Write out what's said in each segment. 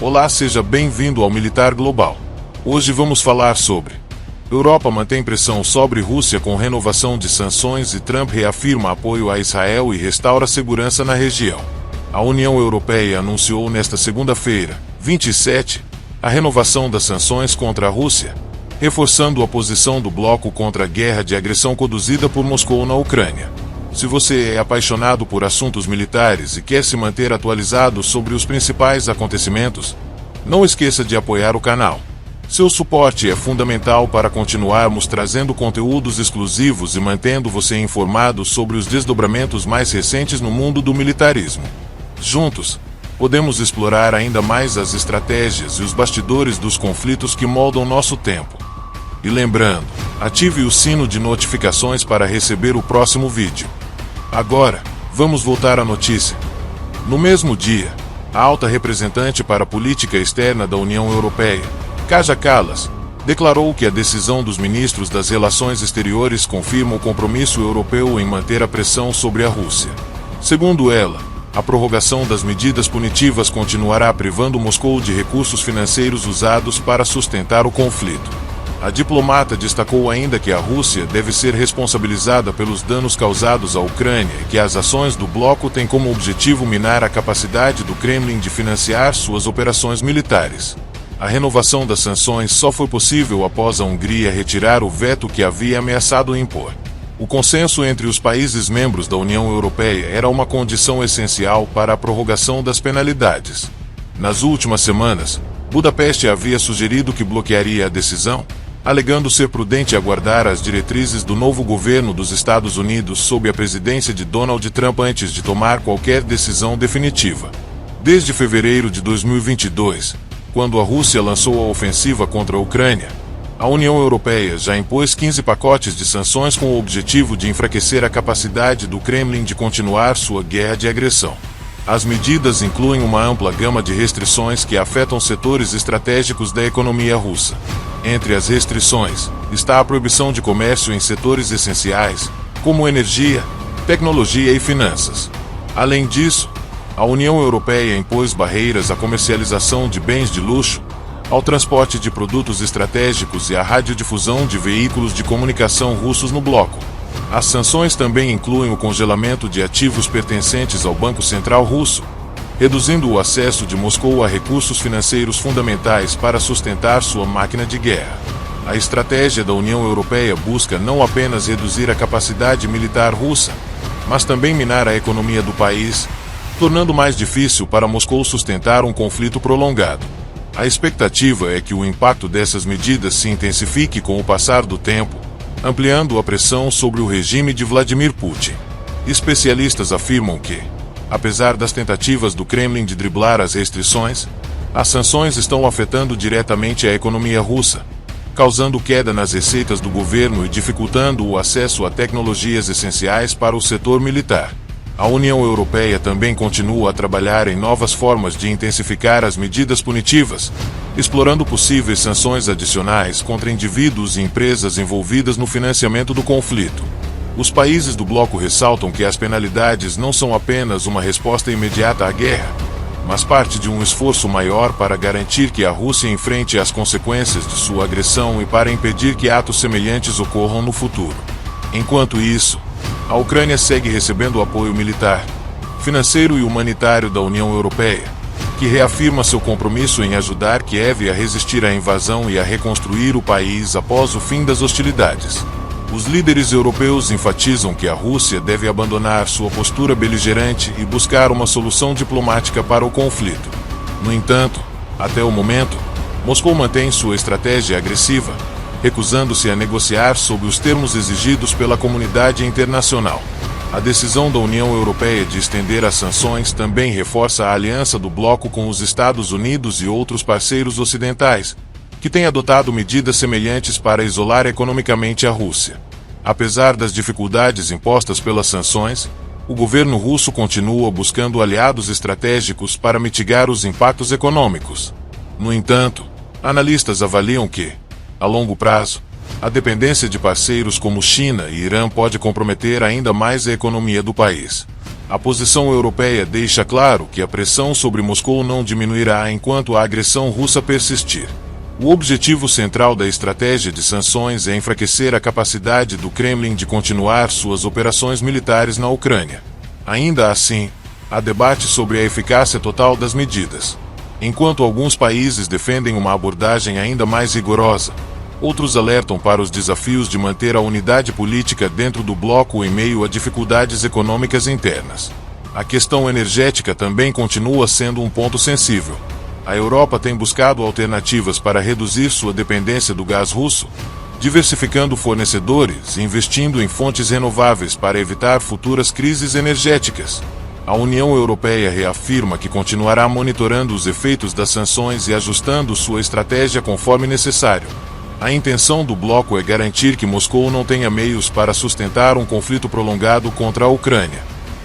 Olá, seja bem-vindo ao Militar Global. Hoje vamos falar sobre: Europa mantém pressão sobre Rússia com renovação de sanções e Trump reafirma apoio a Israel e restaura segurança na região. A União Europeia anunciou nesta segunda-feira, 27, a renovação das sanções contra a Rússia, reforçando a posição do bloco contra a guerra de agressão conduzida por Moscou na Ucrânia. Se você é apaixonado por assuntos militares e quer se manter atualizado sobre os principais acontecimentos, não esqueça de apoiar o canal. Seu suporte é fundamental para continuarmos trazendo conteúdos exclusivos e mantendo você informado sobre os desdobramentos mais recentes no mundo do militarismo. Juntos, podemos explorar ainda mais as estratégias e os bastidores dos conflitos que moldam nosso tempo. E lembrando, ative o sino de notificações para receber o próximo vídeo. Agora, vamos voltar à notícia. No mesmo dia, a alta representante para a política externa da União Europeia, Kaja Kallas, declarou que a decisão dos ministros das Relações Exteriores confirma o compromisso europeu em manter a pressão sobre a Rússia. Segundo ela, a prorrogação das medidas punitivas continuará privando Moscou de recursos financeiros usados para sustentar o conflito. A diplomata destacou ainda que a Rússia deve ser responsabilizada pelos danos causados à Ucrânia e que as ações do bloco têm como objetivo minar a capacidade do Kremlin de financiar suas operações militares. A renovação das sanções só foi possível após a Hungria retirar o veto que havia ameaçado impor. O consenso entre os países membros da União Europeia era uma condição essencial para a prorrogação das penalidades. Nas últimas semanas, Budapeste havia sugerido que bloquearia a decisão, alegando ser prudente aguardar as diretrizes do novo governo dos Estados Unidos sob a presidência de Donald Trump antes de tomar qualquer decisão definitiva. Desde fevereiro de 2022, quando a Rússia lançou a ofensiva contra a Ucrânia, a União Europeia já impôs 15 pacotes de sanções com o objetivo de enfraquecer a capacidade do Kremlin de continuar sua guerra de agressão. As medidas incluem uma ampla gama de restrições que afetam setores estratégicos da economia russa. Entre as restrições, está a proibição de comércio em setores essenciais, como energia, tecnologia e finanças. Além disso, a União Europeia impôs barreiras à comercialização de bens de luxo, ao transporte de produtos estratégicos e à radiodifusão de veículos de comunicação russos no bloco. As sanções também incluem o congelamento de ativos pertencentes ao Banco Central Russo, reduzindo o acesso de Moscou a recursos financeiros fundamentais para sustentar sua máquina de guerra. A estratégia da União Europeia busca não apenas reduzir a capacidade militar russa, mas também minar a economia do país, tornando mais difícil para Moscou sustentar um conflito prolongado. A expectativa é que o impacto dessas medidas se intensifique com o passar do tempo, ampliando a pressão sobre o regime de Vladimir Putin. Especialistas afirmam que, apesar das tentativas do Kremlin de driblar as restrições, as sanções estão afetando diretamente a economia russa, causando queda nas receitas do governo e dificultando o acesso a tecnologias essenciais para o setor militar. A União Europeia também continua a trabalhar em novas formas de intensificar as medidas punitivas, explorando possíveis sanções adicionais contra indivíduos e empresas envolvidas no financiamento do conflito. Os países do bloco ressaltam que as penalidades não são apenas uma resposta imediata à guerra, mas parte de um esforço maior para garantir que a Rússia enfrente as consequências de sua agressão e para impedir que atos semelhantes ocorram no futuro. Enquanto isso, a Ucrânia segue recebendo o apoio militar, financeiro e humanitário da União Europeia, que reafirma seu compromisso em ajudar Kiev a resistir à invasão e a reconstruir o país após o fim das hostilidades. Os líderes europeus enfatizam que a Rússia deve abandonar sua postura beligerante e buscar uma solução diplomática para o conflito. No entanto, até o momento, Moscou mantém sua estratégia agressiva, recusando-se a negociar sob os termos exigidos pela comunidade internacional. A decisão da União Europeia de estender as sanções também reforça a aliança do bloco com os Estados Unidos e outros parceiros ocidentais, que têm adotado medidas semelhantes para isolar economicamente a Rússia. Apesar das dificuldades impostas pelas sanções, o governo russo continua buscando aliados estratégicos para mitigar os impactos econômicos. No entanto, analistas avaliam que, a longo prazo, a dependência de parceiros como China e Irã pode comprometer ainda mais a economia do país. A posição europeia deixa claro que a pressão sobre Moscou não diminuirá enquanto a agressão russa persistir. O objetivo central da estratégia de sanções é enfraquecer a capacidade do Kremlin de continuar suas operações militares na Ucrânia. Ainda assim, há debate sobre a eficácia total das medidas. Enquanto alguns países defendem uma abordagem ainda mais rigorosa, outros alertam para os desafios de manter a unidade política dentro do bloco em meio a dificuldades econômicas internas. A questão energética também continua sendo um ponto sensível. A Europa tem buscado alternativas para reduzir sua dependência do gás russo, diversificando fornecedores e investindo em fontes renováveis para evitar futuras crises energéticas. A União Europeia reafirma que continuará monitorando os efeitos das sanções e ajustando sua estratégia conforme necessário. A intenção do bloco é garantir que Moscou não tenha meios para sustentar um conflito prolongado contra a Ucrânia.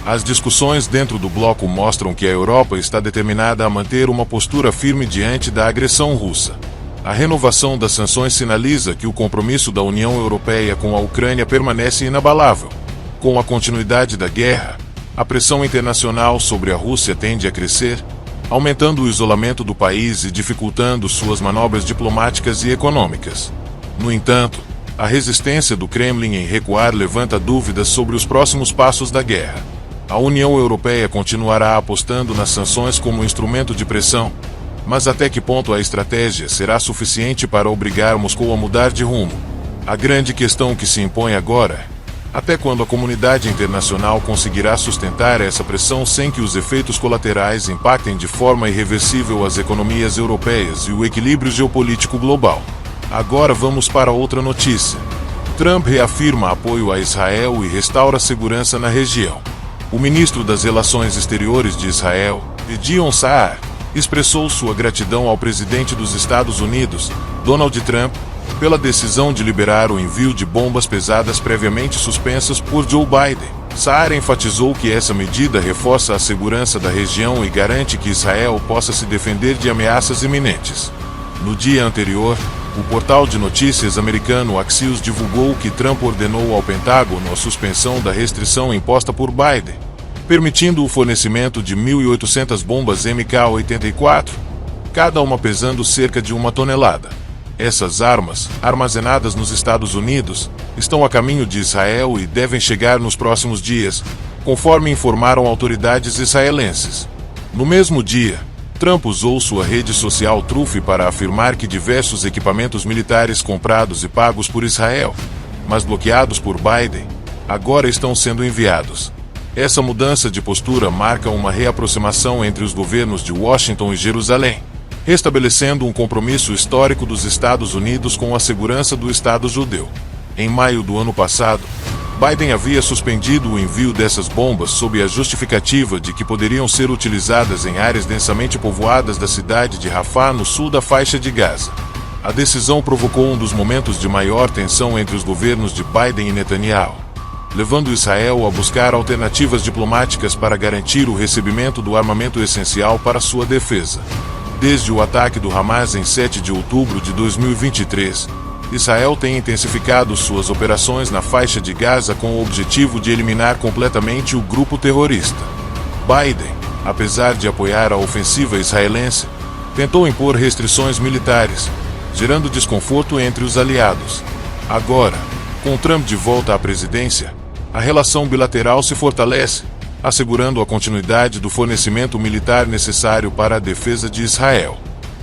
As discussões dentro do bloco mostram que a Europa está determinada a manter uma postura firme diante da agressão russa. A renovação das sanções sinaliza que o compromisso da União Europeia com a Ucrânia permanece inabalável. Com a continuidade da guerra, a pressão internacional sobre a Rússia tende a crescer, aumentando o isolamento do país e dificultando suas manobras diplomáticas e econômicas. No entanto, a resistência do Kremlin em recuar levanta dúvidas sobre os próximos passos da guerra. A União Europeia continuará apostando nas sanções como instrumento de pressão, mas até que ponto a estratégia será suficiente para obrigar Moscou a mudar de rumo? A grande questão que se impõe agora é: até quando a comunidade internacional conseguirá sustentar essa pressão sem que os efeitos colaterais impactem de forma irreversível as economias europeias e o equilíbrio geopolítico global? Agora vamos para outra notícia. Trump reafirma apoio a Israel e restaura segurança na região. O ministro das Relações Exteriores de Israel, Gideon Saar, expressou sua gratidão ao presidente dos Estados Unidos, Donald Trump, pela decisão de liberar o envio de bombas pesadas previamente suspensas por Joe Biden. Saar enfatizou que essa medida reforça a segurança da região e garante que Israel possa se defender de ameaças iminentes. No dia anterior, o portal de notícias americano Axios divulgou que Trump ordenou ao Pentágono a suspensão da restrição imposta por Biden, permitindo o fornecimento de 1.800 bombas MK-84, cada uma pesando cerca de 1 tonelada. Essas armas, armazenadas nos Estados Unidos, estão a caminho de Israel e devem chegar nos próximos dias, conforme informaram autoridades israelenses. No mesmo dia, Trump usou sua rede social Truth para afirmar que diversos equipamentos militares comprados e pagos por Israel, mas bloqueados por Biden, agora estão sendo enviados. Essa mudança de postura marca uma reaproximação entre os governos de Washington e Jerusalém, restabelecendo um compromisso histórico dos Estados Unidos com a segurança do Estado judeu. Em maio do ano passado, Biden havia suspendido o envio dessas bombas sob a justificativa de que poderiam ser utilizadas em áreas densamente povoadas da cidade de Rafah, no sul da faixa de Gaza. A decisão provocou um dos momentos de maior tensão entre os governos de Biden e Netanyahu, levando Israel a buscar alternativas diplomáticas para garantir o recebimento do armamento essencial para sua defesa. Desde o ataque do Hamas em 7 de outubro de 2023, Israel tem intensificado suas operações na faixa de Gaza com o objetivo de eliminar completamente o grupo terrorista. Biden, apesar de apoiar a ofensiva israelense, tentou impor restrições militares, gerando desconforto entre os aliados. Agora, com Trump de volta à presidência, a relação bilateral se fortalece, assegurando a continuidade do fornecimento militar necessário para a defesa de Israel.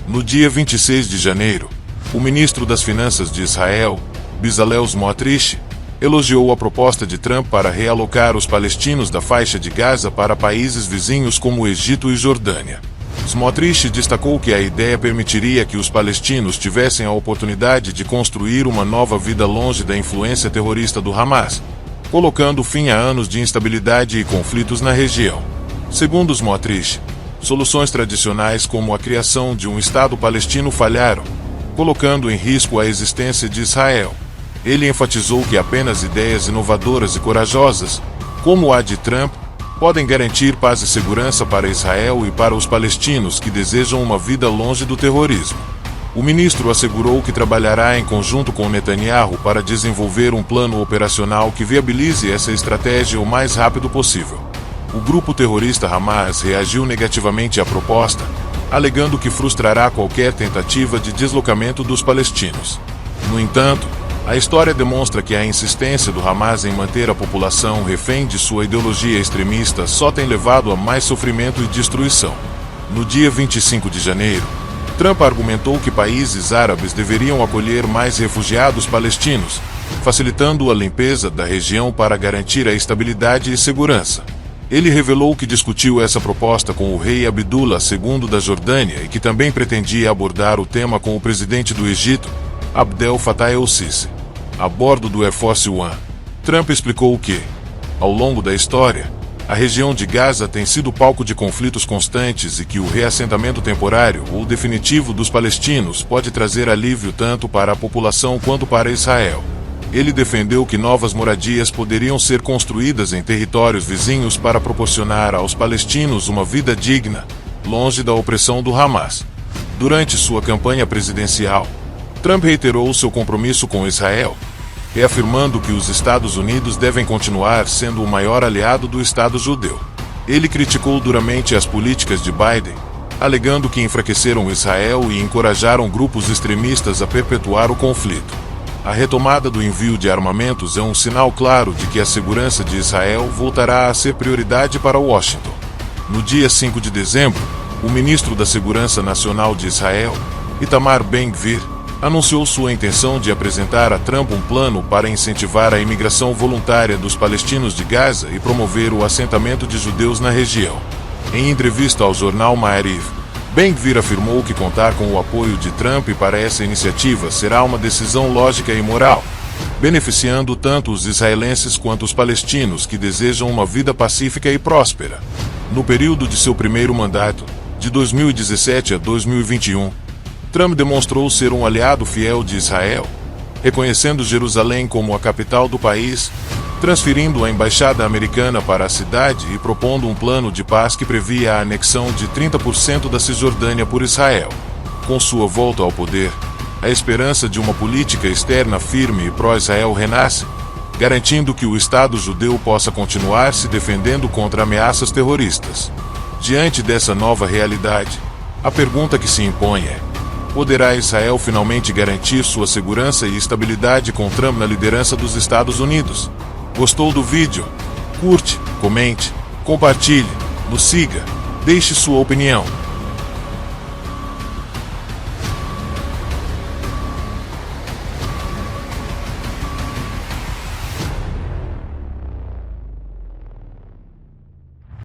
No dia 26 de janeiro, o ministro das Finanças de Israel, Bezalel Smotrich, elogiou a proposta de Trump para realocar os palestinos da faixa de Gaza para países vizinhos como Egito e Jordânia. Smotrich destacou que a ideia permitiria que os palestinos tivessem a oportunidade de construir uma nova vida longe da influência terrorista do Hamas, colocando fim a anos de instabilidade e conflitos na região. Segundo Smotrich, soluções tradicionais como a criação de um Estado palestino falharam, colocando em risco a existência de Israel. Ele enfatizou que apenas ideias inovadoras e corajosas, como a de Trump, podem garantir paz e segurança para Israel e para os palestinos que desejam uma vida longe do terrorismo. O ministro assegurou que trabalhará em conjunto com Netanyahu para desenvolver um plano operacional que viabilize essa estratégia o mais rápido possível. O grupo terrorista Hamas reagiu negativamente à proposta, alegando que frustrará qualquer tentativa de deslocamento dos palestinos. No entanto, a história demonstra que a insistência do Hamas em manter a população refém de sua ideologia extremista só tem levado a mais sofrimento e destruição. No dia 25 de janeiro, Trump argumentou que países árabes deveriam acolher mais refugiados palestinos, facilitando a limpeza da região para garantir a estabilidade e segurança. Ele revelou que discutiu essa proposta com o rei Abdullah II da Jordânia e que também pretendia abordar o tema com o presidente do Egito, Abdel Fattah el-Sisi. A bordo do Air Force One, Trump explicou que, ao longo da história, a região de Gaza tem sido palco de conflitos constantes e que o reassentamento temporário ou definitivo dos palestinos pode trazer alívio tanto para a população quanto para Israel. Ele defendeu que novas moradias poderiam ser construídas em territórios vizinhos para proporcionar aos palestinos uma vida digna, longe da opressão do Hamas. Durante sua campanha presidencial, Trump reiterou seu compromisso com Israel, reafirmando que os Estados Unidos devem continuar sendo o maior aliado do Estado judeu. Ele criticou duramente as políticas de Biden, alegando que enfraqueceram Israel e encorajaram grupos extremistas a perpetuar o conflito. A retomada do envio de armamentos é um sinal claro de que a segurança de Israel voltará a ser prioridade para Washington. No dia 5 de dezembro, o ministro da Segurança Nacional de Israel, Itamar Ben-Gvir, anunciou sua intenção de apresentar a Trump um plano para incentivar a imigração voluntária dos palestinos de Gaza e promover o assentamento de judeus na região. Em entrevista ao jornal Ma'ariv, Ben-Gvir afirmou que contar com o apoio de Trump para essa iniciativa será uma decisão lógica e moral, beneficiando tanto os israelenses quanto os palestinos que desejam uma vida pacífica e próspera. No período de seu primeiro mandato, de 2017 a 2021, Trump demonstrou ser um aliado fiel de Israel, reconhecendo Jerusalém como a capital do país, transferindo a embaixada americana para a cidade e propondo um plano de paz que previa a anexão de 30% da Cisjordânia por Israel. Com sua volta ao poder, a esperança de uma política externa firme e pró-Israel renasce, garantindo que o Estado judeu possa continuar se defendendo contra ameaças terroristas. Diante dessa nova realidade, a pergunta que se impõe é: poderá Israel finalmente garantir sua segurança e estabilidade com Trump na liderança dos Estados Unidos? Gostou do vídeo? Curte, comente, compartilhe, nos siga, deixe sua opinião.